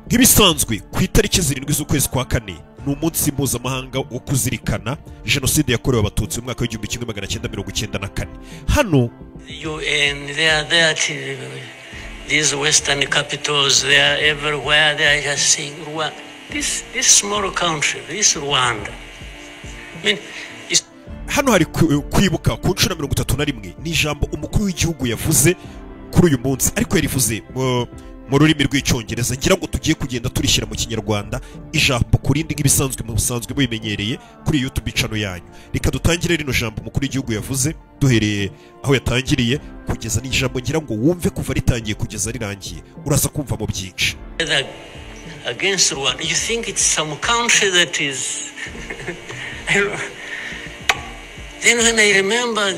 nk'ibisanzwe ku itariki 7 z'ukwezi kwa kane ni umunsi mpuzamahanga wo kuzirikana jenoside yakorewe abatutsi mu mwaka w'1994. hano UN, they are there these western capitals, they are everywhere, they are just saying Rwanda. This small country, this Rwanda. I mean, hano hari kwibuka ku nshuro 31 ni ijambo umukuru w'igihugu yavuze kuri uyu munsi, ariko yarivuze mu rurimi rw'icyongereza. ngira ngo tugiye kugenda turishyira mu kinyarwanda ijambo kurindi nk'ibisanzwe mu busanzwe bimenyereye kuri YouTube channel yanyu. Reka dutangire rino jambo umukuru w'igihugu yavuze duhereye aho yatangiriye kugeza n'ijambo ngira ngo wumve kuva ritangiye kugeza rirangiye uraza kumva mu byinshi. Against Rwanda, you think it's some country that is then when I remember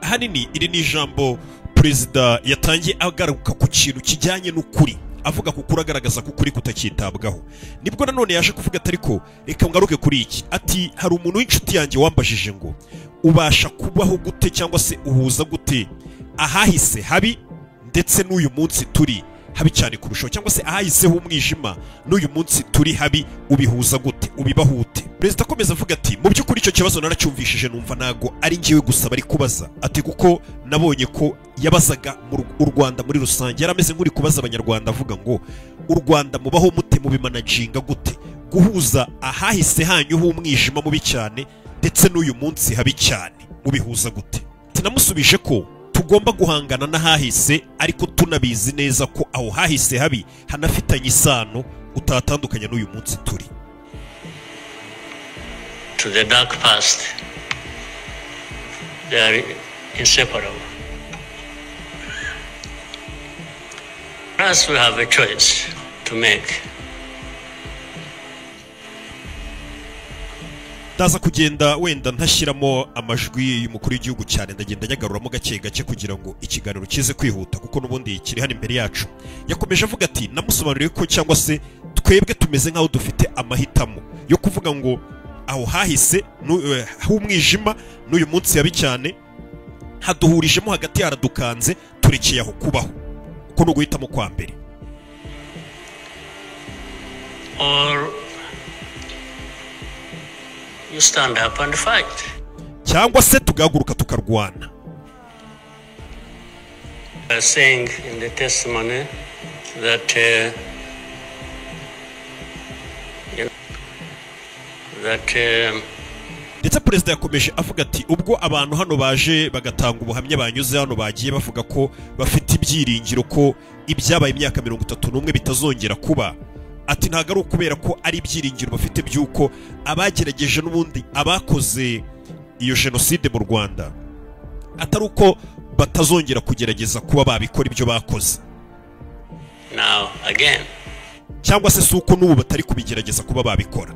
hanini iri ni ijambo perezida yatangiye agaruka ku kintu kijyanye n'ukuri, avuga ko kuragaragaza ko kuri kutakitabwaho. Nibwo nanone yaje kuvuga atari ko reka ngaruke kuri iki, ati hari umuntu w'inshuti yanjye wambajije ngo ubasha kubaho gute cyangwa se uhuza gute ahahise habi ndetse n'uyu munsi turi habi cyane kurushaho, cyangwa se ahahiseho umwijima n'uyu munsi turi habi ubihuza gute, ubibahute. Perezida akomeza avuga ati mu by'ukuri icyo kibazo naracyumvishije numva nago ari ngiwe gusa bari kubaza, ati kuko nabonye ko yabazaga u Rwanda muri rusange, yarameze nk'uri kubaza abanyarwanda avuga ngo u Rwanda mubaho mute, mubimanaginga gute, guhuza ahahise hanyu h'umwijima mubi cyane ndetse n'uyu munsi habi cyane ubihuza gute. Tinamusubije ko tugomba guhangana n'ahahise ariko tunabizi neza ko aho hahise habi hanafitanye isano utatandukanya n'uyu munsi turi. To the dark past, they are inseparable. Us, we have a choice to make. Ndaza kugenda wenda ntashyiramo amajwi y'umukuru w'igihugu cyane, ndagenda nyagaruramo gake gake kugira ngo ikiganiro kize kwihuta kuko nubundi kiri hano imbere yacu. Yakomeje avuga ati namusobanuriye ko cyangwa se twebwe tumeze nkaho dufite amahitamo yo kuvuga ngo aho hahise h'umwijima n'uyu munsi yabi cyane haduhurijemo hagati, haradukanze turekeye aho kubaho, uko no guhitamo kwa mbere. Or you stand up and fight. Cyangwa se tugahaguruka tukarwana. Saying in the testimony that ndetse perezida yakomeje avuga ati ubwo abantu hano baje bagatanga ubuhamya banyuze hano bagiye bavuga ko bafite ibyiringiro ko ibyabaye imyaka 31 bitazongera kuba, ati ntago ari ukubera ko ari ibyiringiro bafite by'uko abagerageje n'ubundi abakoze iyo jenoside mu Rwanda atari uko batazongera kugerageza kuba babikora ibyo bakoze now again, cyangwa se suko n'ubu batari kubigerageza kuba babikora.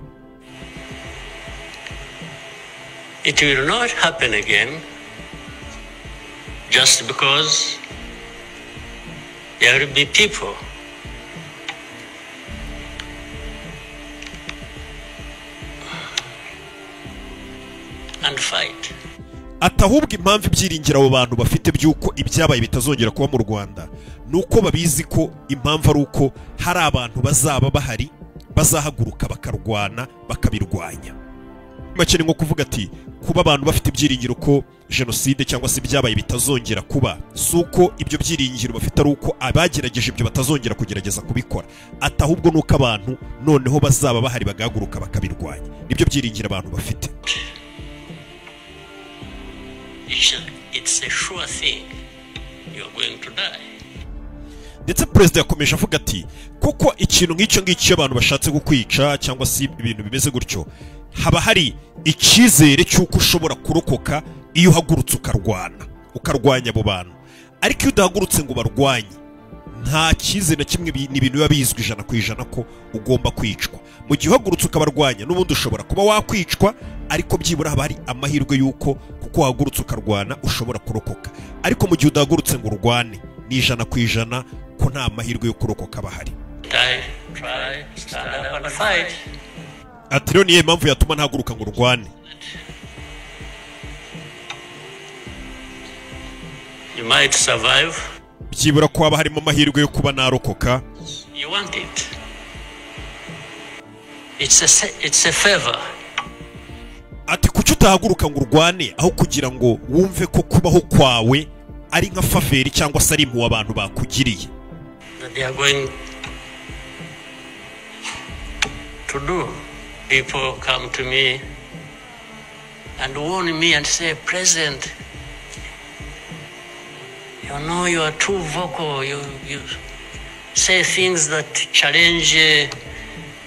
It will not happen again just because there will be people and fight. Atahubwo impamvu ibyiringira abo bantu bafite by'uko ibyabaye bitazongera kuba mu Rwanda nuko babizi ko impamvu ari uko hari abantu bazaba bahari bazahaguruka bakarwana bakabirwanya. Makene nko kuvuga ati kuba abantu bafite ibyiringiro ko jenoside cyangwa se ibyabaye bitazongera kuba, suko ibyo byiringiro bafite ari uko abagerageje ibyo batazongera kugerageza kubikora, atahubwo nuko abantu noneho bazaba bahari bagahaguruka bakabirwanya. Nibyo byiringiro abantu bafite. It's a sure thing you are going to die. Ndetse perezida yakomeje avuga ati kuko ikintu nk'icyo ngicyo abantu bashatse kukwica cyangwa se ibintu bimeze gutyo, haba hari icyizere cy'uko ushobora kurokoka iyo uhagurutse ukarwanya abo bantu. Ariko iyo udahagurutse ngo barwanye, nta cyizere na kimwe, ni ibintu biba bizwi 100% ko ugomba kwicwa. Mu gihe uhagurutse ukabarwanya n'ubundi ushobora kuba wakwicwa, ariko byibura haba hari amahirwe y'uko kuko uhagurutse ukarwana ushobora kurokoka. Ariko mu gihe udahagurutse ngo urwane, ni 100% ko nta mahirwe yo kurokoka bahari. Try, stand up and fight. Ati rero niyo mpamvu yatuma ntahaguruka ngo urwane. You might survive byibura ko haba harimo amahirwe yo kuba narokoka. You want it. It's a favor. Ati kuki utahaguruka ngo urwane aho kugira ngo wumve ko kubaho kwawe ari nka faveri cyangwa se ari impuhwe abantu bakugiriye. That they are going to do. People come to me and warn me and say, President, you know you are too vocal. You say things that challenge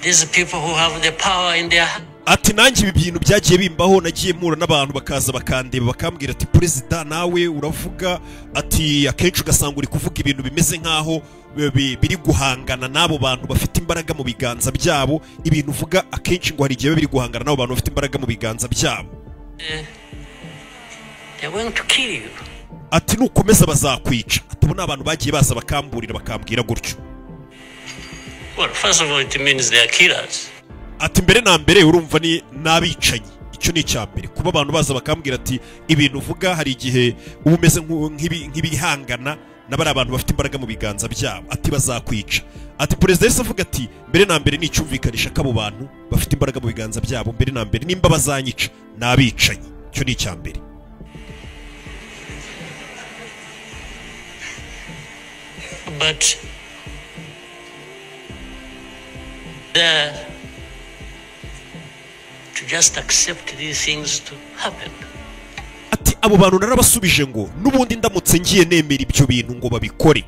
these people who have the power in their hands. Ati nanjye ibi bintu byagiye bimbaho, nagiye mpura n'abantu bakaza bakandeba bakambwira ati President nawe uravuga, ati akenshi ugasanga uri kuvuga ibintu bimeze nkaho biri guhangana n'abo bantu bafite imbaraga mu biganza byabo. Ibintu uvuga akenshi ngo hari igihe biri guhangana n'abo bantu bafite imbaraga mu biganza byabo. They're going to kill you. Ati nukomeza bazakwica. Ati bo n'abantu bagiye baza bakamburira bakambwira gutyo. Well, first of all, it means they are killers. Ati mbere na mbere urumva ni nabicanyi. Icyo ni icyambere. Kuba abantu baza bakambwira ati ibintu uvuga hari igihe uba umeze nk'ibihangana n'abari abantu bafite imbaraga mu biganza byabo. Ati bazakwica. Ati President avuga ati mbere na mbere n'icyumvikanisha kabo bantu bafite imbaraga mu biganza byabo, mbere na mbere nimba bazanyica nabicanyi. Icyo ni icyambere. But to just accept these things to happen. Ati abo bantu narabasubije ngo nubundi ndamutse ngiye nemera ibyo bintu ngo babikore,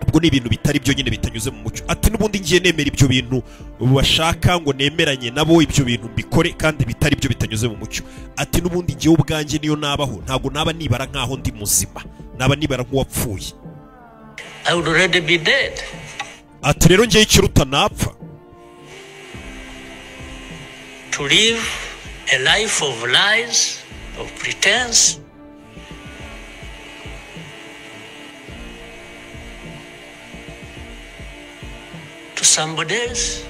ubwo ni ibintu bitari byo nyine bitanyuze mu mucyo. Ati nubundi ngiye nemera ibyo bintu bashaka ngo nemeranye nabo ibyo bintu mbikore kandi bitari byo bitanyuze mu mucyo. Ati nubundi ngiye ubwanjye niyo nabaho ntago naba nibara nkaho ndi muzima, naba nibara nk'uwapfuye. I would already be dead. Ati rero ngiye ikiruta napfa. To live a life of lies, of pretense, to somebody else.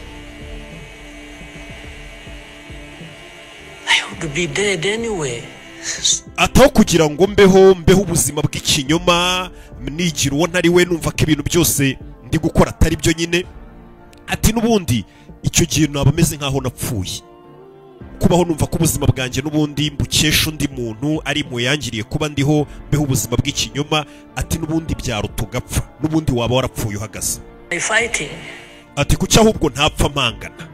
I would be dead anyway. Ataho kugira ngo mbeho ubuzima bw'ikinyoma nigira uwo ntari we, numva ko ibintu byose ndi gukora atari byo nyine. Ati nubundi icyo gihe naba meze nkaho napfuye. Kubaho numva ko ubuzima bwanjye nubundi mbukesha undi muntu ari mu yangiriye kuba ndiho mbeho ubuzima bw'ikinyoma. Ati nubundi byaruta ugapfa, nubundi waba warapfuye uhagaze. Ati kuki ahubwo ntapfa mpangana.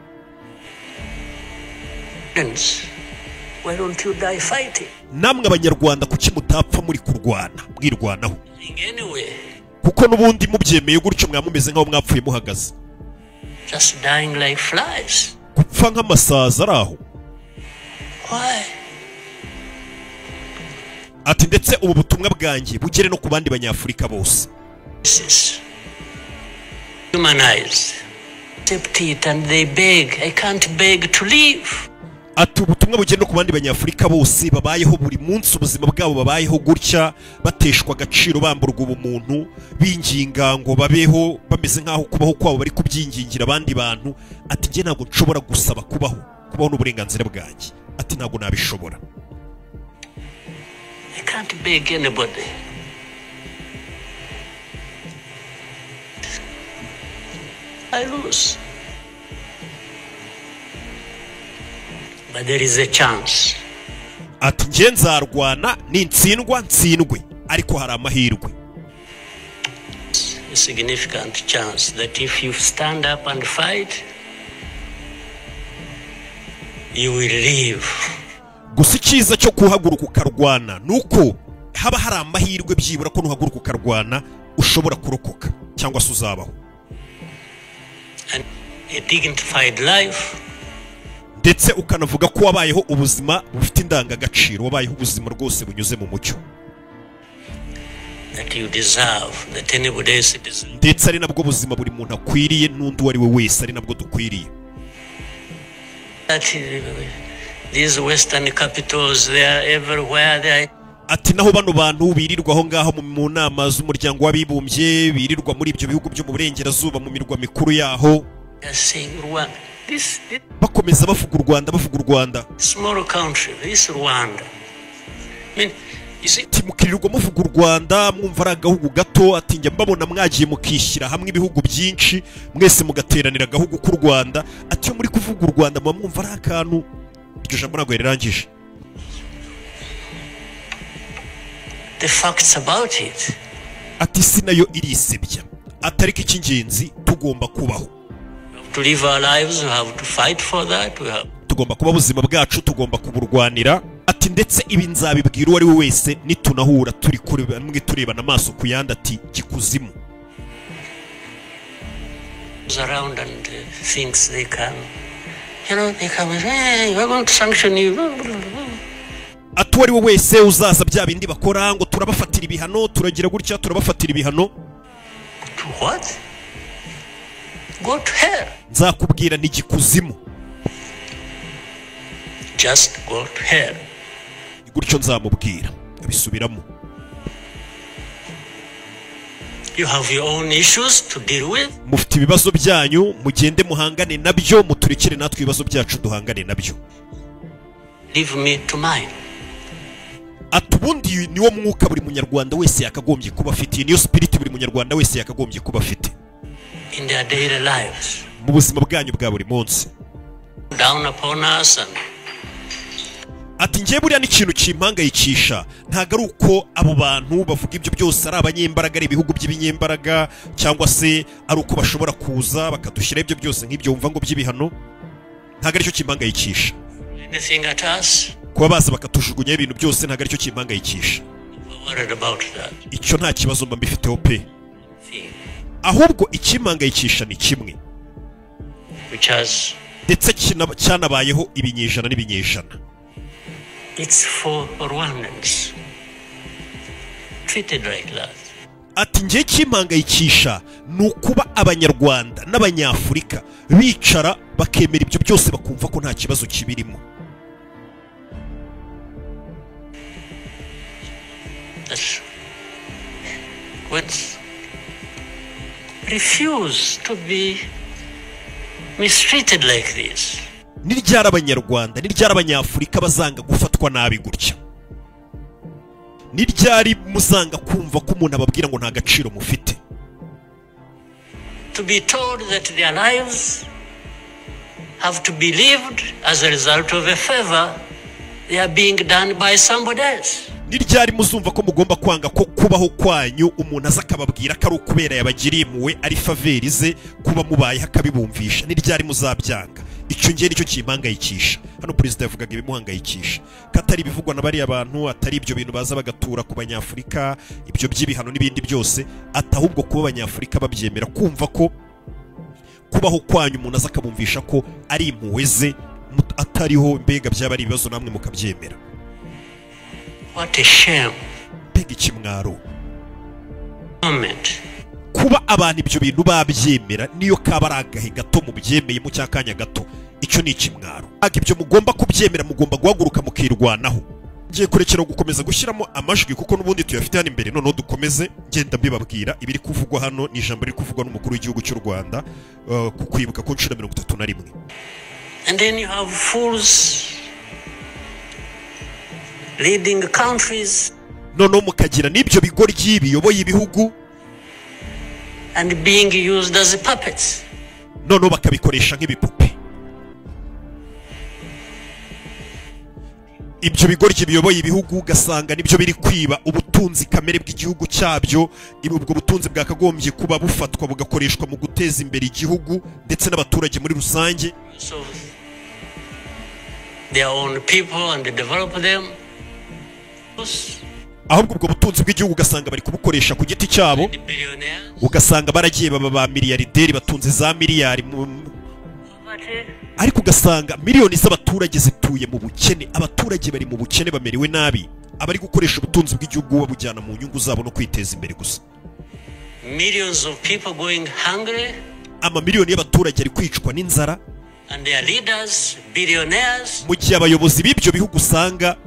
Why don't you die fighting? Namwe abanyarwanda kuki mutapfa muri kurwana mwirwanaho? Anyway. Kuko nubundi mubyemeye gutyo mwamumeze nkaho mwapfuye muhagaze. Just dying like flies. Gupfa nk'amasaza araho. Why? Ati ndetse ubu butumwa bwanjye bugere no ku bandi banyafurika bose. Humanized. Accept it and they beg. I can't beg to live. Ati ubutumwa bugere no ku bandi banyafurika bose babayeho buri munsi ubuzima bwabo babayeho gutya bateshwa agaciro bamburwa ubumuntu binginga ngo babeho bameze nkaho kubaho kwabo bari kubyingingira abandi bantu. Ati nge ntabwo nshobora gusaba kubaho n'uburenganzira bwanjye. Ati ntabwo nabishobora. I can't beg anybody. I lose. But there is a chance. Ati nge nzarwana nintsindwa ntsindwe, ariko hari amahirwe. A significant chance that if you stand up and fight, you will live. Gusa icyiza cyo kuhaguruka ukarwana nuko haba hari amahirwe byibura ko nuhaguruka ukarwana ushobora kurokoka cyangwa se uzabaho. A dignified life. Ndetse ukanavuga ko wabayeho ubuzima bufite indangagaciro, wabayeho ubuzima rwose bunyuze mu mucyo. That you deserve, that anybody else deserves. Ndetse ari nabwo buzima buri muntu akwiriye n'undi wari we wese ari nabwo dukwiriye. These western capitals, they are everywhere. They Ati naho bano bantu birirwa aho ngaho mu nama z'umuryango w'abibumbye, birirwa muri ibyo bihugu byo mu burengerazuba mu mirwa mikuru yaho, bakomeza bavuga u Rwanda, bavuga u Rwanda. Small country, this Rwanda. I mean, ati mukirirwa muvuga u Rwanda mwumva ari agahugu gato, ati njya mbabona mwagiye mukishyira hamwe ibihugu byinshi mwese mugateranira agahugu k'u Rwanda, ati yo muri kuvuga u Rwanda muba mwumva ari akantu. Iryo jambo ntabwo yarirangije. The facts about it. Ati si nayo irisebya, atariko icy'ingenzi tugomba kubaho. To live our lives, we have to fight for that. Tugomba kuba ubuzima bwacu, tugomba kuburwanira. Ati ndetse ibi nzabibwira uwo ari we wese nitunahura turi turebana amaso ku yandi, ati gikuzimu. Around and thinks they can, they come and say, hey, we're going to sanction you. Ati uwo ari we wese uzaza bya bindi bakora ngo turabafatira ibihano, turagira gutya turabafatira ibihano. To what? Go to hell. Nzakubwira ni gikuzimu. Just go to hell. Gutyo nzamubwira abisubiramo. You have your own issues to deal with. Mufite ibibazo byanyu, mugende muhangane nabyo, muturekere natwe ibibazo byacu duhangane nabyo. Leave me to mine. Atubundi niwo mwuka buri munyarwanda wese yakagombye kuba afite, niyo spirit buri munyarwanda wese yakagombye kuba afite. In their daily lives. Mu buzima bwanyu bwa buri munsi. Down upon us and ati ngiye buriya n'ikintu kimpangayikisha ntago ari uko abo bantu bavuga ibyo byose ari abanyembaraga, ari ibihugu by'ibinyembaraga, cyangwa se ari uko bashobora kuza bakadushyira ibyo byose nk'ibyo wumva ngo by'ibihano. Ntago aricyo kimpangayikisha. anything at us. Kuba baza bakatujugunya ibintu byose ntago aricyo kimpangayikisha. Worried about that. Icyo nta kibazo mba mbifiteho pe. Ahubwo ikimpangayikisha ni kimwe, which has ndetse cyanabayeho ibinyejana n'ibinyejana. It's for Rwandans treated like that. Ati ngiye kimpangayikisha ni ukuba abanyarwanda n'abanyafurika bicara bakemera ibyo byose bakumva ko nta kibazo kibirimo. Refuse to be mistreated like this. Ni ryari abanyarwanda, ni ryari abanyafurika bazanga gufatwa nabi gutya? Ni ryari muzanga kumva ko umuntu ababwira ngo nta gaciro mufite? To be told that their lives have to be lived as a result of a favor they are being done by somebody else. Ni ryari muzumva ko mugomba kwanga ko kubaho kwanyu umuntu aza akababwira ko ari ukubera yabagiriye impuhwe, ari faverize kuba mubaye hakabibumvisha? Ni ryari muzabyanga? Icyo ngiye nicyo kimpangayikisha. Hano perezida yavugaga ibimuhangayikisha, katari bivugwa na bari abantu, atari ibyo bintu baza bagatura ku banyafurika, ibyo by'ibihano n'ibindi byose, atahubwo kuba abanyafurika babyemera, kumva ko kubaho kwanyu umuntu aza akabumvisha ko ari impuhwe ze, atariho mbega byaba ari ibibazo namwe mukabyemera. What a shame. Mbega ikimwaro. Moment. Kuba abantu ibyo bintu babyemera niyo kaba ari agahe gato mu byemeye mu cyakanya gato, icyo ni ikimwaro. Ibyo mugomba kubyemera, mugomba guhaguruka mukirwanaho. Ngiye kurekera gukomeza gushyiramo amajwi kuko n'ubundi tuyafite hano imbere, noneho dukomeze ngenda mbibabwira ibiri kuvugwa hano. Ni ijambo riri kuvugwa n'umukuru w'igihugu cy'u Rwanda ku kwibuka ku nshuro 31. And then you have fools leading countries. Noneho mukagira n'ibyo bigoryi biyoboye ibihugu and being used as puppets. Noneho bakabikoresha nk'ibipupe. Ibyo bigoryi biyoboye ibihugu ugasanga nibyo biri kwiba ubutunzi kamere bw'igihugu cyabyo. Ubwo butunzi bwakagombye kuba bufatwa bugakoreshwa mu guteza imbere igihugu ndetse n'abaturage muri rusange. So their own people and develop them. Ahubwo ubwo butunzi bw'igihugu ugasanga bari kubukoresha ku giti cyabo, ugasanga baragiye baba ba miliyarderi batunze za miliyari, ariko ugasanga miliyoni z'abaturage zituye mu bukene, abaturage bari mu bukene bamerewe nabi, abari gukoresha ubutunzi bw'igihugu babujyana mu nyungu zabo no kwiteza imbere gusa. Millions of people going hungry, amamiliyoni y'abaturage ari kwicwa n'inzara, and their leaders billionaires, mu gihe abayobozi b'ibyo bihugu usanga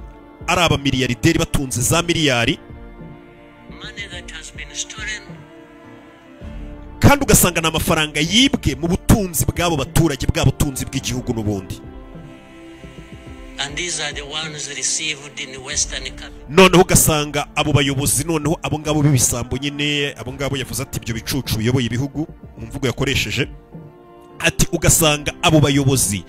ari abamiliyarderi batunze za miliyari, kandi ugasanga na amafaranga yibwe mu butunzi bw'abo baturage, bwa butunzi bw'igihugu n'ubundi. And these are the ones received in Western countries. noneho ugasanga abo bayobozi noneho abo ngabo b'ibisambo nyine abo ngabo yavuze ati ibyo bicucu biyoboye ibihugu mu mvugo yakoresheje ati ugasanga abo bayobozi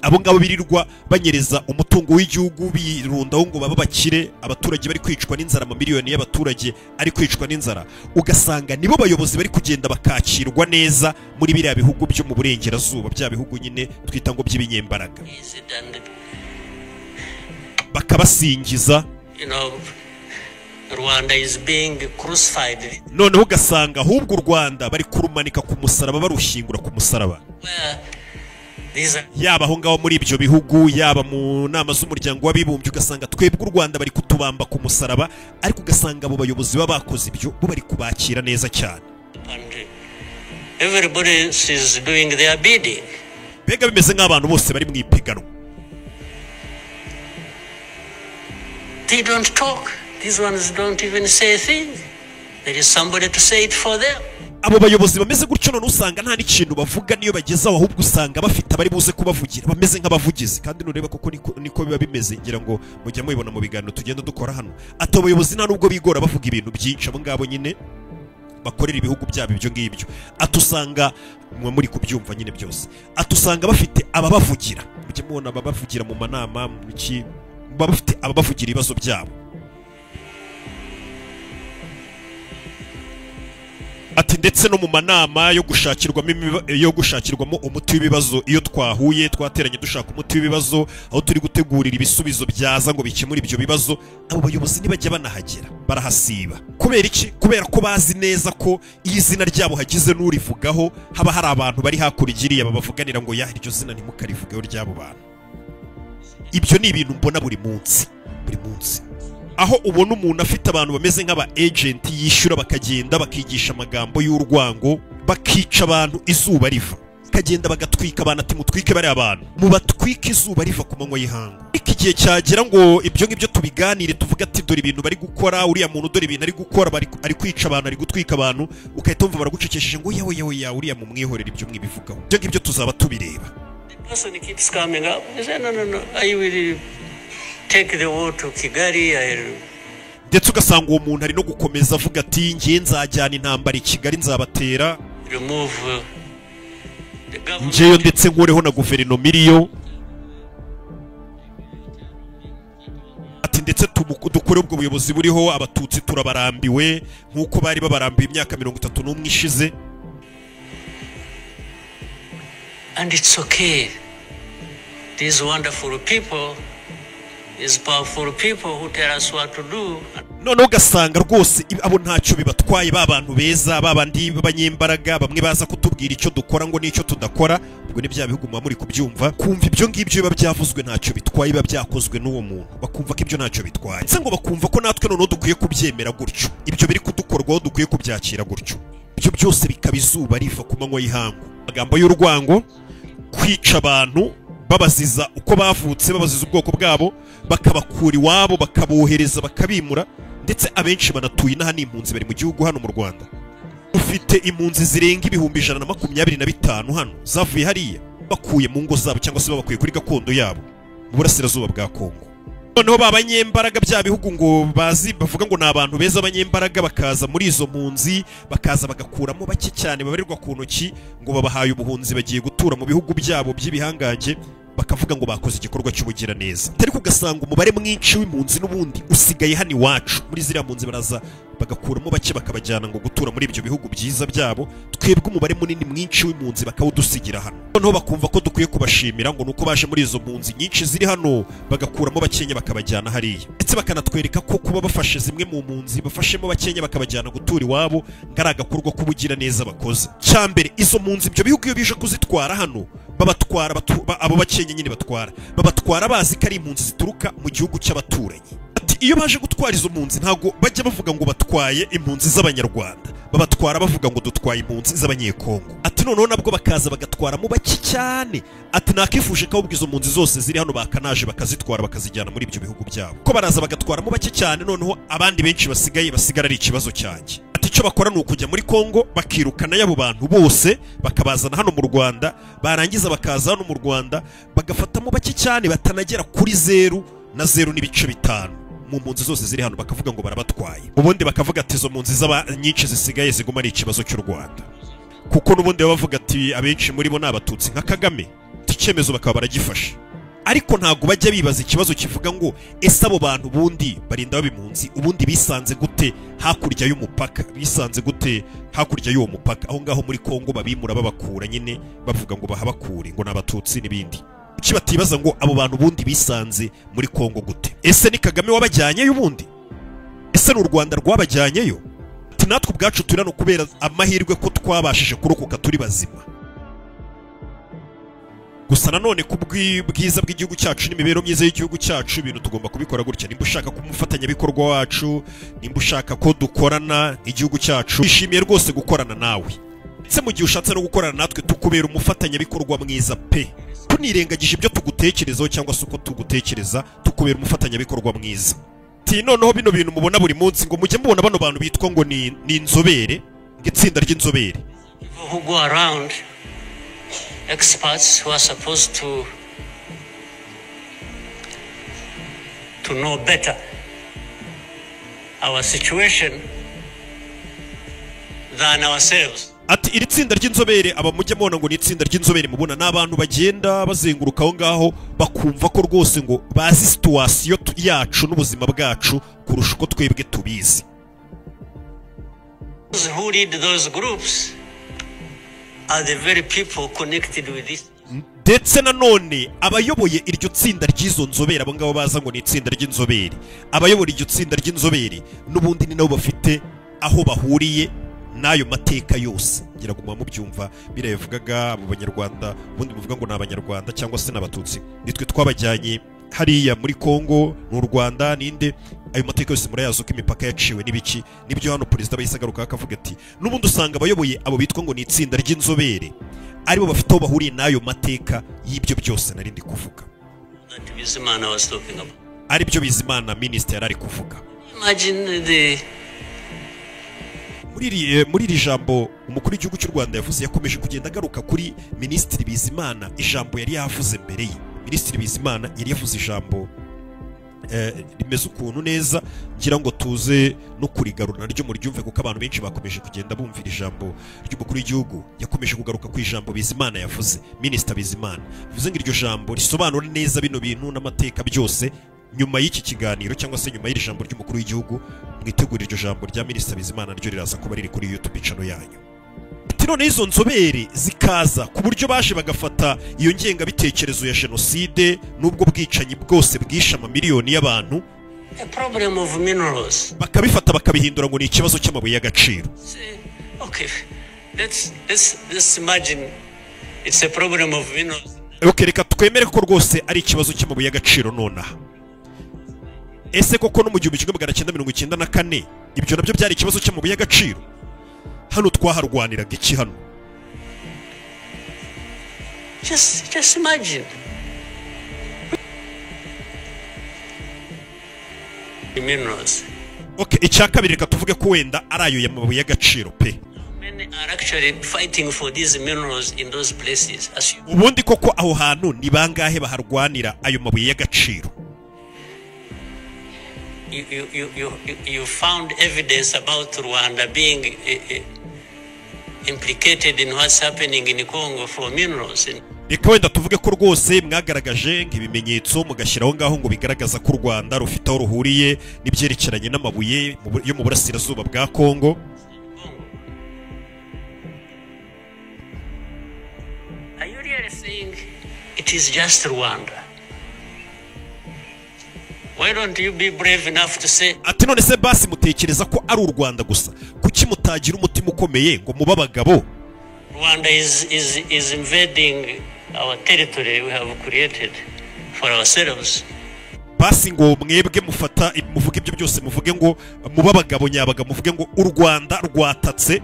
abo ngabo birirwa banyereza umutungo w'igihugu birundaho ngo baba bakire abaturage bari kwicwa n'inzara amamiliyoni y'abaturage ari kwicwa n'inzara ugasanga nibo bayobozi bari kugenda bakakirwa neza muri biriya bihugu byo mu burengerazuba bya bihugu nyine twita ngo by'ibinyembaraga bakabasingiza Rwanda is being crucified. noneho ugasanga ahubwo u Rwanda bari kurumanika ku musaraba barushingura ku musaraba yaba aho ngaho muri ibyo bihugu yaba mu nama z'umuryango w'abibumbye ugasanga twebwe u Rwanda bari kutubamba ku musaraba ariko ugasanga abo bayobozi baba bakoze ibyo bo bari kubakira neza cyane Everybody is doing their bidding. Bega bimeze nk'abantu bose bari mu ipiganwa. They don't talk. These ones don't even say a thing. There is somebody to say it for them. Abo bayobozi bameze gutyo none usanga nta n'ikintu bavuga niyo bagezaho ahubwo usanga bafite abari buze kubavugira bameze nk'abavugizi kandi nureba koko niko biba bimeze ngira ngo mujya mubibona mu biganiro tugenda dukora hano ati abayobozi nta nubwo bigora bavuga ibintu byinshi abo ngabo nyine bakorera ibihugu byabo ibyo ngibyo atusanga muri kubyumva nyine byose atusanga bafite ababavugira mujye mubona ababavugira mu manama iki bafite ababavugira ibibazo byabo ati ndetse no mu manama yo gushakirwamo umuti w'ibibazo iyo twahuye twateranye dushaka umuti w'ibibazo aho turi gutegurira ibisubizo byaza ngo bikemure ibyo bibazo abo bayobozi nibajya banahagera barahasiba kubera iki kubera ko bazi neza ko iyi zina ryabo hagize n'urivugaho haba hari abantu bari hakurigiriye babavuganira ngo ya iryo zina ntimukarivugeho ryabo bantu ibyo ni ibintu mbona buri munsi aho ubona umuntu afite abantu bameze nk'aba agent yishyura bakagenda bakigisha amagambo y'urwango bakica abantu izuba riva kagenda bagatwika abantu ati mutwike bari abantu mubatwike izuba riva ku manywa y'ihangu igihe cyagera ngo ibyo ngibyo tubiganire tuvuga ati dore ibintu bari gukora uriya muntu dore ibintu ari gukora ari kwica abantu ari gutwika abantu ukahita wumva baragucecesheje ngo ya uriya mu mwihorera ibyo mwibivugaho ibyo ngibyo tuzaba tubireba Take the war to Kigali. Ndetse ugasanga uwo muntu ari no gukomeza avuga ati ngiye nzajyana intambara i Kigali nzabatera ngiyeyo ndetse nkureho na guverinoma iriyo ati ndetse dukore ubwo buyobozi buriho abatutsi turabarambiwe nk'uko bari babarambiye imyaka 31 ishize and it's okay. These wonderful people is powerful people who tell us what to do. None ugasanga rwose abo ntacyo bibatwaye babantu beza babandi b'abanyembaraga bamwe baza kutubwira icyo dukora ngo n'icyo tudakora ubwo ni bya bihugu muri kubyumva kumva ibyo ngibyo biba byavuzwe ntacyo bitwaye biba byakozwe n'uwo muntu bakumva ko ibyo ntacyo bitwaye se ngo bakumva ko natwe none dukwiye kubyemera gutyo ibyo biri kudukorwaho dukwiye kubyakira gutyo ibyo byose bikaba izuba riva ku manywa y'ihangu amagambo y'urwango kwica abantu babaziza uko bavutse babaziza ubwoko bwabo bakabakura iwabo bakabohereza bakabimura ndetse abenshi banatuye n'aha n'impunzi bari mu gihugu hano mu Rwanda ufite impunzi zirenga ibihumbi 125 hano zavuye hariya bakuye mu ngo zabo cyangwa se babakuye kuri gakondo yabo mu burasirazuba bwa Kongo noneho babanyembaraga bya bihugu ngo bazi bavuga ngo nabantu beza abanyembaraga bakaza muri izo mpunzi bakaza bagakuramo bake cyane babarirwa ku ntoki ngo babahaye ubuhunzi bagiye gutura mu bihugu byabo by'ibihangange bakavuga ngo bakoze igikorwa cy'ubugira neza ariko ugasanga umubare mwinshi w'impunzi n'ubundi usigaye hano iwacu muri ziriya mpunzi baraza bagakuramo bake bakabajyana ngo gutura muri ibyo bihugu byiza byabo twebwe umubare munini mwinshi w'impunzi bakawudusigira hano noneho bakumva ko dukwiye kubashimira ngo nuko baje muri izo mpunzi nyinshi ziri hano bagakuramo bakenya bakabajyana hariya ndetse bakanatwereka ko kuba bafashe zimwe mu mpunzi bafashemo bakenya bakabajyana gutura iwabo ngari agakorwa k'ubugira neza bakoze cyambere izo mpunzi ibyo bihugu iyo bije kuzitwara hano babatwara abo bakenya nyine babatwara bazi ko ari impunzi zituruka mu gihugu cy'abaturanyi ati iyo baje gutwara izo mpunzi ntago bajya bavuga ngo batwaye impunzi z'abanyarwanda babatwara bavuga ngo dutwaye impunzi z'abanyekongo ati noneho nabwo bakaza bagatwara mu baki cyane ati nakifuje ko izo mpunzi zose ziri hano bakanaje bakazitwara bakazijyana muri ibyo bihugu byabo ko baraza bagatwara mu baki cyane noneho abandi benshi basigaye basigara ari ikibazo cyanjye ati cyo bakora ni ukujya muri Kongo bakirukana y'abo bantu bose bakabazana hano mu Rwanda, barangiza bakaza hano mu Rwanda bagafatamo bake cyane batanagera kuri 0 na 0.5 mu mpunzi zose ziri hano, bakavuga ngo barabatwaye. Ubundi bakavuga ati izo mpunzi nyinshi zisigaye ziguma ari ikibazo cy'u Rwanda, kuko n'ubundi bavuga ati abenshi muri bo n'abatutsi nka Kagame, icyemezo bakaba baragifashe. Ariko ntago bajya bibaza ikibazo kivuga ngo ese abo bantu bundi barinda babimpunzi ubundi bisanze gute hakurya y'umupaka, bisanze gute hakurya y'uwo mupaka aho ngaho muri Kongo babimura babakura nyine bavuga ngo bahabakure ngo n'abatutsi n'ibindi. Kuki batibaza ngo abo bantu bundi bisanze muri Kongo gute? Ese ni Kagame wabajyanyeyo ubundi? Ese n'u Rwanda rwabajyanyeyo? Ati natwe ubwacu turi hano kubera amahirwe ko twabashije kurokoka turi bazima. Gusa nanone kubw'ibwiza bw'igihugu cyacu n'imibereho myiza y'igihugu cyacu ibintu tugomba kubikora gutya. Nimba ushaka kumufatanya bikorwa wacu, nimba ushaka ko dukorana igihugu cyacu, twishimiye rwose gukorana nawe. Ndetse mu gihe ushatse no gukorana natwe tukubera umufatanya bikorwa mwiza pe, tunirengagije ibyo tugutekerezaho cyangwa se uko tugutekereza, tukubera umufatanya bikorwa mwiza. Ti noneho bino bintu mubona buri munsi ngo mujye mubona bano bantu bitwa ngo ni inzobere, ngitsinda ry'inzobere. Who go around, experts who are supposed to know better our situation than ourselves. Ati iri tsinda ry'inzobere aba mujye mubona ngo ni itsinda ry'inzobere mubona n'abantu bagenda bazenguruka aho ngaho bakumva ko rwose ngo bazi situation yacu n'ubuzima bwacu kurusha uko twebwe tubizi. Those who lead those groups are the very people connected with this. Ndetse nanone abayoboye iryo tsinda ry'izo nzobere abo ngabo baza ngo ni itsinda ry'inzobere, abayobora iryo tsinda ry'inzobere n'ubundi ni nabo bafite aho bahuriye n'ayo mateka yose. Ngira ngo mubyumva biravugaga abo banyarwanda ubundi muvuga ngo n'abanyarwanda cyangwa se n'abatutsi nitwe twabajyanye hariya muri Kongo n'u Rwanda ninde, ayo mateka yose murayazo ko imipaka yaciwe n'ibiki. Nibyo hano perezida bayisagaruka akavuga ati n'ubundi usanga abayoboye abo bitwa ngo ni itsinda ry'inzobere aribo bafite aho bahuriye n'ayo mateka y'ibyo byose narindi kuvuga, ari byo Bizimana minisitiri yarari kuvuga. Muri iri jambo umukuru w'igihugu cy'u Rwanda yavuze, yakomeje kugenda agaruka kuri minisitiri Bizimana, ijambo yari yavuze mbere ye. Minisitiri Bizimana yari yavuze ijambo rimeze ukuntu neza, ngira ngo tuze no kurigarura naryo muryumve, kuko abantu benshi bakomeje kugenda bumvira ijambo ry'umukuru w'igihugu. Yakomeje kugaruka ku ijambo Bizimana yavuze, minisitiri Bizimana bivuze ngo iryo jambo risobanura neza bino bintu n'amateka byose. Nyuma y'iki kiganiro cyangwa se nyuma y'iri jambo ry'umukuru w'igihugu, mwitegura iryo jambo rya minisitiri Bizimana ryo riraza kuba riri kuri YouTube channel yanyu. None izo nzobere zikaza ku buryo baje bagafata iyo ngengabitekerezo ya genocide n'ubwo bwicanyi bwose bwisha amamiliyoni y'abantu, a problem of minerals, bakabifata bakabihindura ngo ni ikibazo cy'amabuye y'agaciro. Okay, let's imagine it's a problem of minerals. Okay, reka twemere ko rwose ari ikibazo cy'amabuye y'agaciro nonaha. Ese koko no mu 1994 ibyo nabyo byari ikibazo cy'amabuye y'agaciro? Hano twaharwaniraga iki hano? Just imagine. Minerals. Okay, icyakabiri reka tuvuge ko wenda arayo y'amabuye y'agaciro pe. Many are actually fighting for these minerals in those places. Ubundi koko aho hantu ni bangahe baharwanira ayo mabuye y'agaciro? You found evidence about Rwanda being implicated in what's happening in Congo for minerals. Reka wenda tuvuge ko rwose mwagaragaje nk'ibimenyetso mugashyiraho ngaho ngo bigaragaza ko u Rwanda rufite aho ruhuriye n'ibyerekeranye n'amabuye yo mu burasirazuba bwa Congo. Are you really saying it is just Rwanda? Why don't you be brave enough to say? Ati none se basi mutekereza ko ari u Rwanda gusa, kuki mutagira umutima ukomeye ngo muba abagabo? Rwanda is invading our territory we have created for ourselves. Basi ngo mwebwe mufata muvuge ibyo byose, muvuge ngo muba abagabo nyabaga, muvuge ngo u Rwanda rwatatse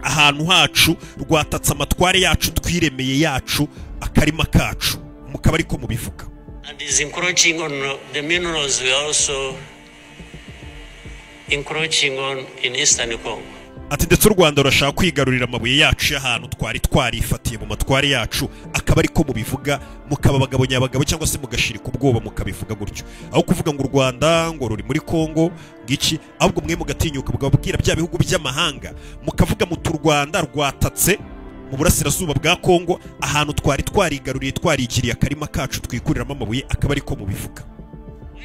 ahantu hacu, rwatatse amatware yacu twiremeye yacu, akarima kacu, mukaba ariko mubivuga. And is encroaching on the minerals we are also encroaching on in Eastern Congo. ati ndetse u Rwanda rurashaka kwigarurira amabuye yacu y'ahantu twari twarifatiye mu matwari yacu, akaba ariko mubivuga mukaba abagabo nyabagabo cyangwa se mugashirika ubwoba mukabivuga gutyo, aho kuvuga ngo u Rwanda ngo ruri muri Kongo ngiki, ahubwo mwe mugatinyuka mugabwira bya bihugu by'amahanga mukavuga mutu u Rwanda rwatatse mu burasirazuba bwa Kongo ahantu twari twarigaruriye twarigiriye akarima kacu twikuriramo amabuye, akaba ariko mubivuga.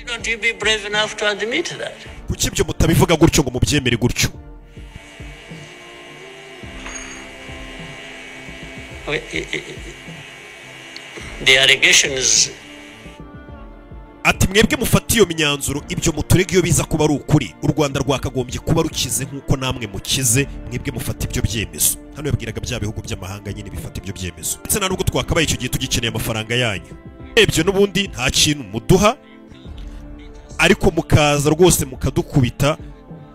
Don't you be brave enough to admit that? Kuki ibyo mutabivuga gutyo ngo mubyemere gutyo? The allegations. Ati mwebwe mufata iyo myanzuro, ibyo muturege iyo biza kuba ari ukuri, u Rwanda rwakagombye kuba rukize nk'uko namwe mukize, mwebwe mufata ibyo byemezo. Hano yabwiraga bya bihugu by'amahanga nyine bifata ibyo byemezo. Ndetse nubwo twakabaye icyo gihe tugikeneye amafaranga yanyu, ibyo n'ubundi nta kintu muduha, ariko mukaza rwose mukadukubita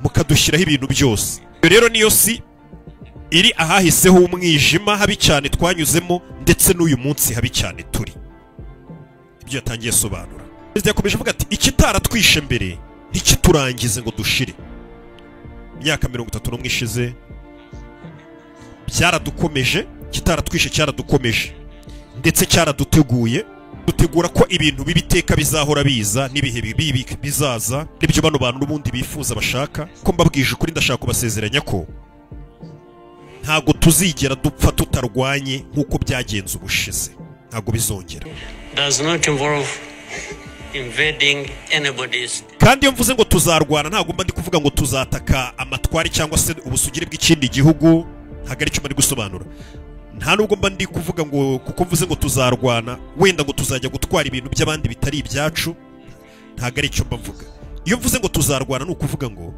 mukadushyiraho ibintu byose. Rero niyo si iri ahahiseho umwijima habi cyane twanyuzemo, ndetse n'uyu munsi habi cyane turi. Ibyo yatangiye sobanura. Perezida yakomeje avuga ati ikitaratwishe mbere ntikiturangize ngo dushire. Imyaka 31 ishize byaradukomeje, kitaratwishe cyaradukomeje, ndetse cyaraduteguye dutegura ko ibintu bibiteka bizahora biza n'ibihe bibi bizaza. Nibyo bano bantu n'ubundi bifuza bashaka ko mbabwije ukuri, ndashaka kubasezeranya ko ntago tuzigera dupfa tutarwanye nk'uko byagenze ubushize, ntago bizongera. Does not involve invading anybody's. Kandi iyo mvuze ngo tuzarwana ntago mba ndi kuvuga ngo tuzataka amatwari cyangwa se ubusugire bw'ikindi gihugu, ntago ari cyo mari gusobanura. Nta nubwo mba ndi kuvuga ngo kuko mvuze ngo tuzarwana wenda ngo tuzajya gutwara ibintu by'abandi bitari ibyacu, ntago ari cyo mbavuga. Iyo mvuze ngo tuzarwana nukuvuga ngo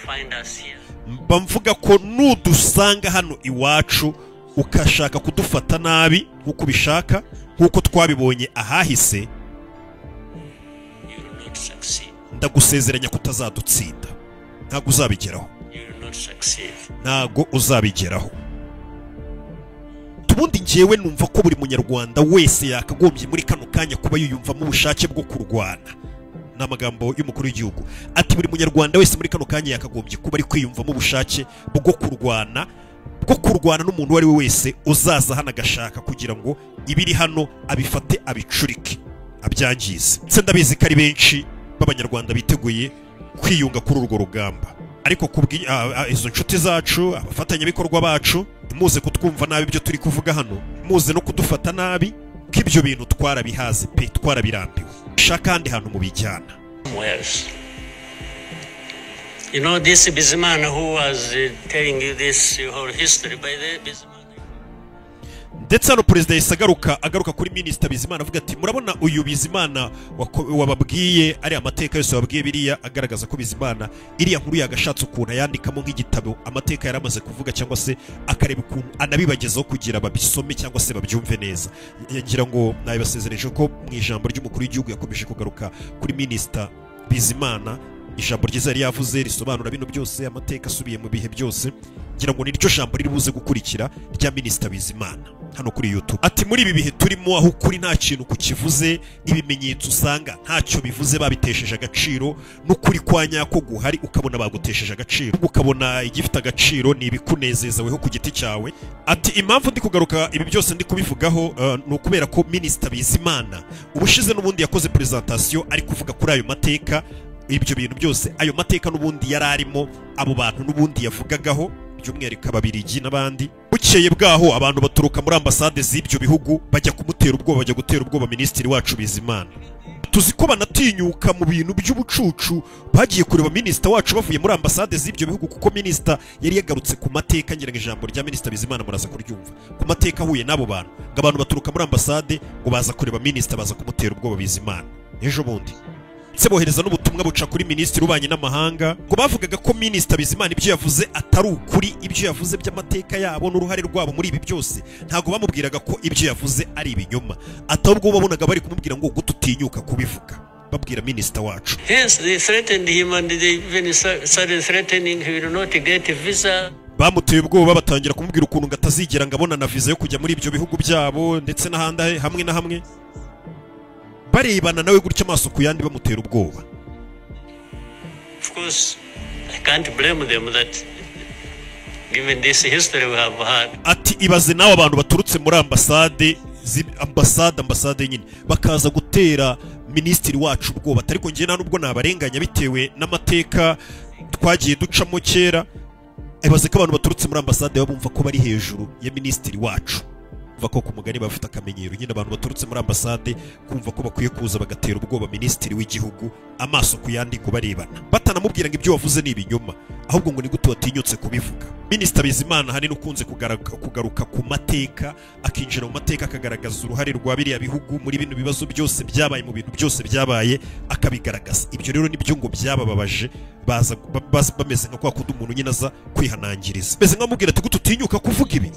Find us here. mba mvuga ko nudusanga hano iwacu ukashaka kudufata nabi nk'uko ubishaka, nk'uko twabibonye ahahise, You will not succeed. ndagusezeranya kutazadutsinda. Ntago uzabigeraho, You will not succeed. ntago uzabigeraho. Tubundi njyewe numva ko buri munyarwanda wese yakagombye muri kano kanya kuba yiyumvamo ubushake bwo kurwana. N'amagambo y'umukuru w'igihugu ati buri munyarwanda wese muri kano kanya yakagombye kuba ari kwiyumvamo ubushake bwo kurwana n'umuntu uwo ari we wese uzaza hano agashaka kugira ngo ibiri hano abifate abicurike abyangize. Ndetse ndabizi ko ari benshi b'abanyarwanda biteguye kwiyunga kuri urwo rugamba, ariko izo nshuti zacu, abafatanyabikorwa bacu, muze kutwumva nabi ibyo turi kuvuga hano, muze no kudufata nabi, ko ibyo bintu twarabihaze pe, twarabirambiwe. Shaka handi hantu mubijyana. You know this Bizimana who was telling you this whole history by the Bizimana. Ndetse hano perezida yahise agaruka kuri minisita Bizimana avuga ati murabona uyu Bizimana wababwiye ari amateka yose wababwiye biriya agaragaza ko Bizimana iriya nkuru yagashatse ukuntu ayandikamo nk'igitabo amateka yaramaze kuvuga, cyangwa se akareba ukuntu anabibagezaho kugira babisome cyangwa se babyumve neza. Ngira ngo nabibasezereje ko mu ijambo ry'umukuru w'igihugu yakomeje kugaruka kuri minisita Bizimana, ijambo ryiza yari yavuze risobanura bino byose, amateka asubiye mu bihe byose. Ngira ngo niryo jambo riri buze gukurikira rya minisita Bizimana hano kuri YouTube. Ati muri ibi bihe turimo aho kuri nta kintu kukivuze, ibimenyetso usanga ntacyo bivuze, babitesheje agaciro, n'ukuri kwa nyako guhari ukabona bagutesheje agaciro, ukabona igifite agaciro ni ibikunezeza weho ku giti cyawe. Ati impamvu ndi kugaruka ibi byose ndi kubivugaho no kubera ko minisita Bizimana ubushize n'ubundi yakoze presentation ari kuvuga kuri ayo mateka, ibyo bintu byose, ayo mateka n'ubundi yararimo abo bantu n'ubundi yavugagaho, by'umwihariko ababirigi n'abandi. Bukeye bwaho abantu baturuka muri ambasade z'ibyo bihugu bajya kumutera ubwoba, bajya gutera ubwoba minisitiri wacu Bizimana. Tuzi ko banatinyuka mu bintu by'ubucucu, bagiye kureba minisita wacu bavuye muri ambasade z'ibyo bihugu, kuko minisita yari yagarutse ku mateka. Ngira ngo ijambo rya minisita Bizimana muraza kuryumva, ku mateka ahuye n'abo bantu, ngo abantu baturuka muri ambasade ngo baza kureba minisita, baza kumutera ubwoba Bizimana. Ejo bundi se bohereza n'ubutumwa buca kuri minisitiri ubanye n'amahanga, ngo bavugaga ko minisita Bizimana ibyo yavuze atari ukuri, ibyo yavuze by'amateka yabo n'uruhare rwabo muri ibi byose, ntago bamubwiraga ko ibyo yavuze ari ibinyoma, atabwo babonaga bari kumubwira ngo gututinyuka kubivuga, babwira minisita wacu. Hence they threatened him and they even started threatening he will not get a visa. Bamuteye ubwoba batangira kumubwira ukuntu ngo atazigera ngabona na visa yo kujya muri ibyo bihugu byabo, ndetse n'ahandi hamwe na hamwe barebana nawe gutya amaso ku yandi bamutera ubwoba. Of course, I can't blame them that given this history we have had. Ati ibaze nawe abantu baturutse muri ambasade nyine bakaza gutera minisitiri wacu ubwoba, ariko ngiye nta nubwo nabarenganya bitewe n'amateka twagiye ducamo kera. Ibaze ko abantu baturutse muri ambasade bumva ko bari hejuru ya minisitiri wacu, kumva ko ku mugani bafite akamenyero nyine abantu baturutse muri ambasade kumva ko bakwiye kuza bagatera ubwoba minisitiri w'igihugu, amaso ku yandi ngo barebana, batanamubwira ngo ibyo wavuze ni ibinyoma, ahubwo ngo ni gute watinyutse kubivuga. Minisitiri Bizimana hari n'ukunze kugaruka ku mateka, akinjira mu mateka akagaragaza uruhare rwa biriya bihugu muri bino bibazo byose byabaye, mu bintu byose byabaye akabigaragaza. Ibyo rero nibyo ngo byabababaje, baza bameze nka kwa kundi umuntu nyine aza kwihanangiriza, beze nkamubwira ati gute utinyuka kuvuga ibi.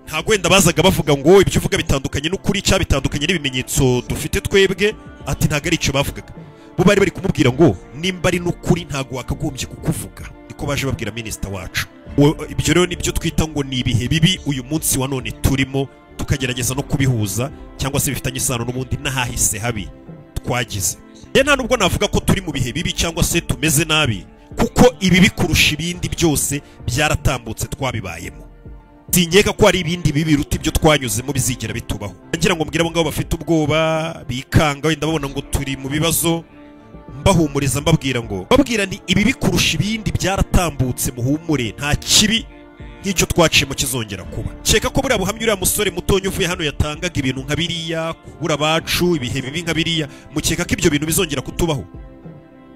Ntabwo wenda bazaga bavuga ngo ibyo uvuga bitandukanye n'ukuri, cya bitandukanye n'ibimenyetso dufite twebwe. Ati ntabwo ari icyo bavugaga, bo bari kumubwira ngo nimba ari n'ukuri ntabwo wakagombye kukuvuga. Niko baje babwira minisita wacu. Ibyo rero nibyo twita ngo ni ibihe bibi uyu munsi wa none turimo, tukagerageza no kubihuza cyangwa se bifitanye isano n'ubundi n'ahahise habi twagize. Nta nubwo navuga ko turi mu bihe bibi cyangwa se tumeze nabi, kuko ibi bikurusha ibindi byose byaratambutse twabibayemo. Sinkeka ko hari ibindi bibi biruta ibyo twanyuzemo bizigera bitubaho. Ngira ngo mbwira abo ngabo bafite ubwoba bikanga wenda babona ngo turi mu bibazo, mbahumuriza mbabwira ni ibi bikurusha ibindi byaratambutse, muhumure, nta kibi nk'icyo twaciyemo kizongera kuba. Cyeka ko buriya buhamya uriya musore mutonya uvuye hano yatangaga ibintu nka biriya, kubura abacu, ibihe bibi nka biriya, mukeka ko ibyo bintu bizongera kutubaho?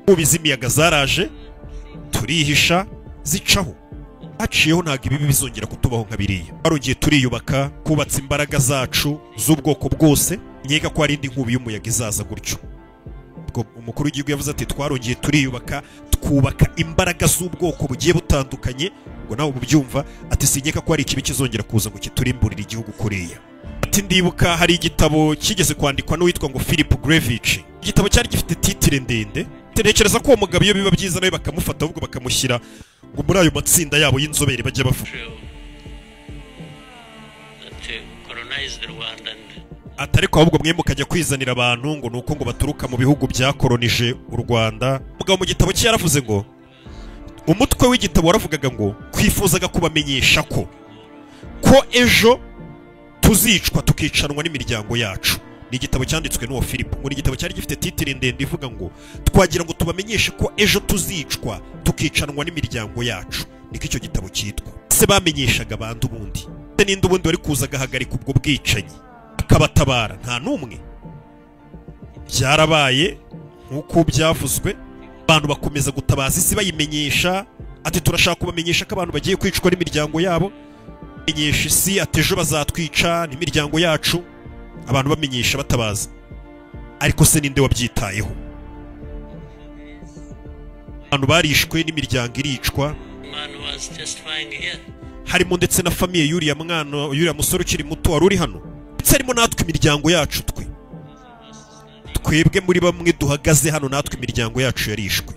Mubizi imiyaga zaraje turihisha zicaho, haciyeho ntabwo ibibi bizongera kutubaho nka biriya. Barongeye turiyubaka, kubatsa imbaraga zacu z'ubwoko bwose. Nkeka ko hari indi nkubi y'umuyaga izaza gutyo. Umukuru w'igihugu yavuze ati twarongeye turiyubaka, twubaka imbaraga z'ubwoko bugiye butandukanye. Ngo nawe mubyumva, ati sinkeka ko hari ikibi kizongera kuza ngo kiturimburire igihugu kuriya. Ati ndibuka hari igitabo kigeze kwandikwa n'uwitwa ngo Philip Grevich. Igitabo cyari gifite titire ndende. Tekereza ko uwo mugabo iyo biba byiza nawe bakamufata ahubwo bakamushyira ngo muri ayo matsinda yabo y'inzobere bajya bavuga. Atariko ahubwo mwe mukajya kwizanira abantu ngo nuko ngo baturuka mu bihugu byakolonije u Rwanda. Mugabo mu gitabo cye yaravuze ngo, umutwe w'igitabo waravugaga ngo kwifuzaga kubamenyesha ko ejo tuzicwa tukicanwa n'imiryango yacu. Ni igitabo cyanditswe n'uwo Philip. Muri igitabo cyari gifite titire ndende ivuga ngo twagira ngo tubamenyeshe ko ejo tuzicwa tukicanwa n'imiryango yacu. Niko icyo gitabo cyitwa. Se bamenyeshaga abantu ubundi, n'indi ubundi wari kuza agahagarika ubwo bwicanyi akabatabara? Nta n'umwe. Byarabaye nk'uko byavuzwe, abantu bakomeza gutabaza isi bayimenyesha. Ati turashaka kubamenyesha ko abantu bagiye kwicwa n'imiryango yabo. Menyesha isi ati ejo bazatwica n'imiryango yacu. Abantu bamenyesha batabaza. Ariko se ninde wabyitayeho? Abantu barishwe n'imiryango iricwa, harimo ndetse na famiye y'uriya musore ukiri muto wari uri hano. Harimo natwe imiryango yacu, twebwe muri bamwe duhagaze hano, natwe imiryango yacu yarishwe.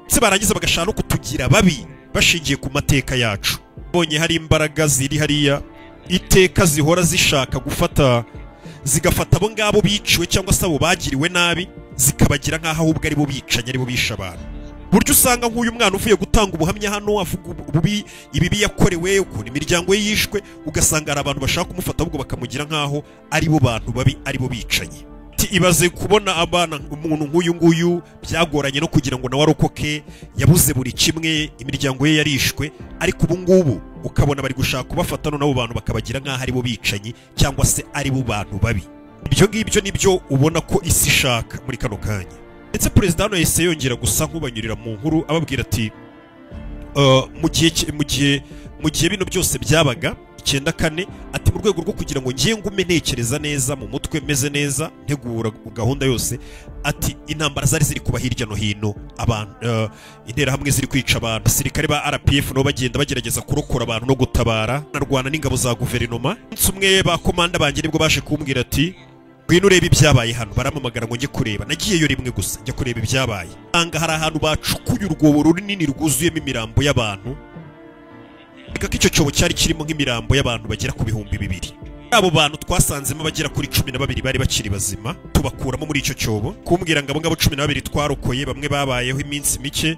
Se barangiza bagashaka no kutugira babi bashingiye ku mateka yacu. Bonye hari imbaraga ziri hariya iteka zihora zishaka zigafata abo ngabo biciwe cyangwa se abo bagiriwe nabi, zikabagira nk'aho ahubwo ari bo bicanye, ari bo bisha abantu. Buryo usanga nk'uyu mwana uvuye gutanga ubuhamya hano avuga ibibi yakorewe, ukuntu imiryango ye yishwe, ugasanga hari abantu bashaka kumufata ahubwo bakamugira nk'aho ari bo bantu babi, ari bo bicanye. Ibaze kubona abana umuntu nk'uyu nguyu byagoranye no kugira ngo nawe arokoke, yabuze buri kimwe, imiryango ye yarishwe, ariko ubu ngubu ukabona bari gushaka kubafata nabo bantu bakabagira nk'aho ari bo bicanyi cyangwa se ari bo bantu babi. Ibyo ngibyo nibyo ubona ko isi ishaka muri kano kanya. Ndetse perezida hano yahise yongera gusa nk'ubanyurira mu nkuru ababwira ati mu gihe bino byose byabaga 94, ati mu rwego rwo kugira ngo ngiye ngume ntekereza neza mu mutwe meze neza ntegura gahunda yose, ati intambara zari ziri kuba hirya no hino, abantu intera hamwe ziri kwica abantu, abasirikare ba RPF no bagenda bagerageza kurokora abantu no gutabara narwana n'ingabo za guverinoma. Umwe ba komanda banjye nibwo bashe kumbwira ati ngwino urebe ibyabaye hano. Baramamagara ngo njye kureba. Nagiyeyo rimwe gusa njya kureba ibyabaye. Anga hari ahantu bacukuye urwobo runini rwuzuyemo imirambo y'abantu. Icyo cyobo cyari kirimo nk'imirambo y'abantu bagera ku 2,000. muri abo bantu twasanzemo abagera kuri 12 bari bakiri bazima tubakuramo muri icyo cyobo kumbwira ngo abo ngabo 12 twarokoye bamwe babayeho iminsi mike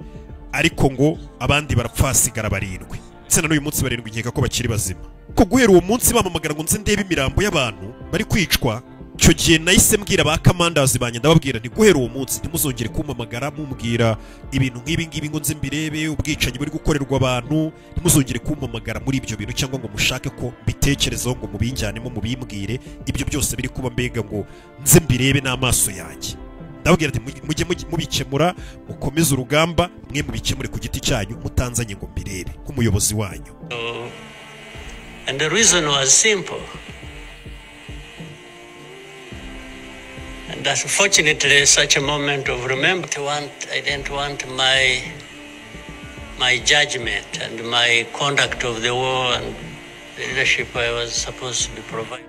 ariko ngo abandi barapfasigara barindwi ndetse na n'uyu munsi barindwi nkeka ko bakiri bazima ko guhera uwo munsi bamamagara ngo nze ndebe imirambo y'abantu bari kwicwa cyo gihe nahise mbwira ba kamandazi banye ndababwira nti guhera uwo munsi ntimuzongere kumpamagara mumbwira ibintu nk'ibi ngo nze mbirebe ubwicanyi buri gukorerwa abantu ntimuzongere kumpamagara muri ibyo bintu cyangwa ngo mushake ko bitekerezaho ngo mubinjyanemo mubimbwire ibyo byose biri kuba mbega ngo nze mbirebe n'amaso yanjye ndababwira ati mujye mubikemura mukomeze urugamba mwe mubikemure ku giti cyanyu mutanzanye ngo mbirebe nk'umuyobozi wanyu. And the reason was simple. And unfortunately, such a moment of remembrance, I didn't want my judgment and my conduct of the war and the leadership I was supposed to be providing.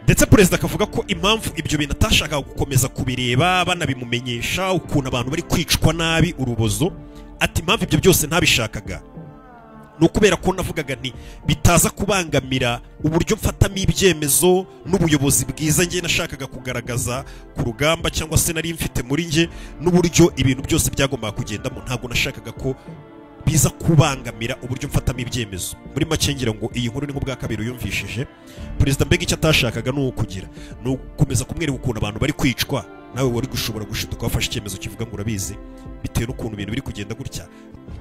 Ndetse perezida akavuga ko impamvu ibyo bintu atashakaga gukomeza kubireba banabimumenyesha ukuntu abantu bari kwicwa nabi urubozo ati impamvu ibyo byose ntabishakaga nukubera ko navugaga nti bitaza kubangamira uburyo mfatamo ibyemezo n'ubuyobozi bwiza ngiye nashakaga kugaragaza ku rugamba cyangwa se nari mfite muri nge n'uburyo ibintu byose byagombaga kugendamo ntago nashakaga ko biza kubangamira uburyo mfatamo ibyemezo muri macengira ngo iyi nkuru ni nk'ubwa kabiri yumvishije perezida mbega icyo atashakaga no kugira no gukomeza kumwereka ukuntu abantu bari kwicwa nawe wari gushobora gushituka wafashe icyemezo kivuga ngo urabizi bitewe n'ukuntu ibintu biri kugenda gutya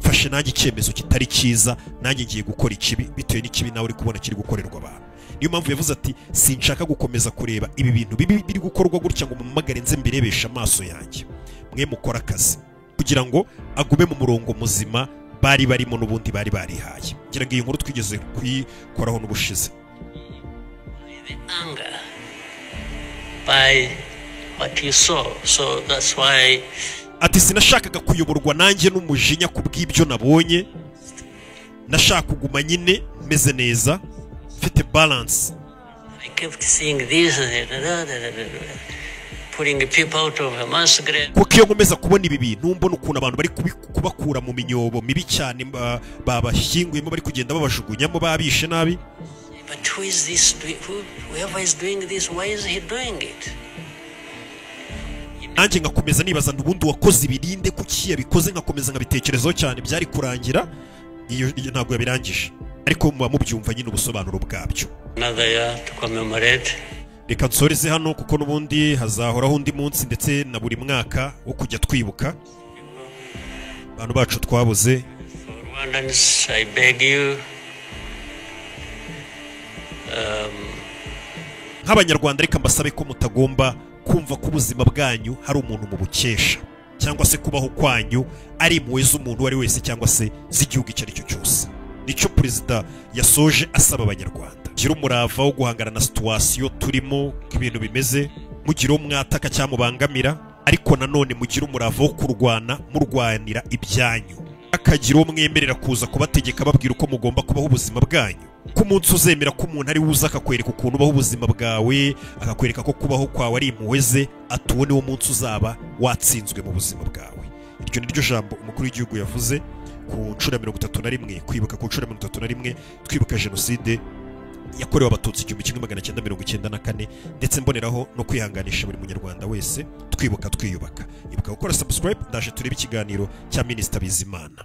mfashe nanjye icyemezo kitari cyiza nanjye ngiye gukora ikibi bitewe n'ikibi nawe uri kubona kiri gukorerwa abantu. Niyo mpamvu yavuze ati sinshaka gukomeza kureba ibi bintu biri gukorwa gutya ngo mumagare nze mbirebesha amaso yanjye mwe mukora akazi kugira ngo agume mu murongo muzima bari barimo n'ubundi bari barihaye kugira ngo iyi nkuru twigeze kuyikoraho n'ubushize. By what you saw, so that's why ati sinashakaga kuyoborwa nanjye n'umujinya kubw'ibyo nabonye nashaka kuguma nyine meze neza mfite balance. I kept seeing this putting people out of a massacre. Kuko iyo nkomeza kubona ibi bintu mbona ukuntu abantu bari kubakura mu minyobo mibi cyane babashyinguyemo bari kugenda babajugunyamo babishe nabi. But who is this? Whoever is doing this, why is he doing it? Nanjye ngakomeza nibaza n'ubundi wakoze ibirinde kuki yabikoze ngakomeza ngabitekerezaho cyane byari kurangira iyo ntabwo yabirangije ariko muba mubyumva nyine ubusobanuro bwabyo. Another year to commemorate. Reka nsoreze hano kuko n'ubundi hazahoraho undi munsi ndetse na buri mwaka wo kujya twibuka abantu bacu twabuze. Rwandans, I beg you. Nk'abanyarwanda reka mbasabe ko mutagomba kumva ko ubuzima bwanyu hari umuntu mu bukesha cyangwa se kubaho kwanyu ari impuhwe z'umuntu wari wese cyangwa se z'igihugu icyo ari cyo cyose. Nicyo perezida yasoje asaba abanyarwanda gira umurava wo guhangana na situation turimo ibintu bimeze mugira umwataka cyamubangamira ariko nanone mugira umurava wo kurwana murwanira ibyanyu akagira umwemerera kuza kubategeka babwira uko mugomba kubaho ubuzima bwanyu ku munsi uzemera ko umuntu ari wuza akakwereka ukuntu ubaho ubuzima bwawe akakwereka ko kubaho kwawe ari impuhwe ze atubone wo munsi uzaba watsinzwe mu buzima bwawe. Iryo niryo jambo umukuru w'igihugu yavuze ku nshuro 31 kwibuka ku nshuro 31 twibuka jenoside yakorewe abatutsi 1994 ndetse mboneraho no kwihanganisha buri munyarwanda wese twibuka twiyubaka. Ibuka gukora subscribe ndaje turebe ikiganiro cya Minisita Bizimana.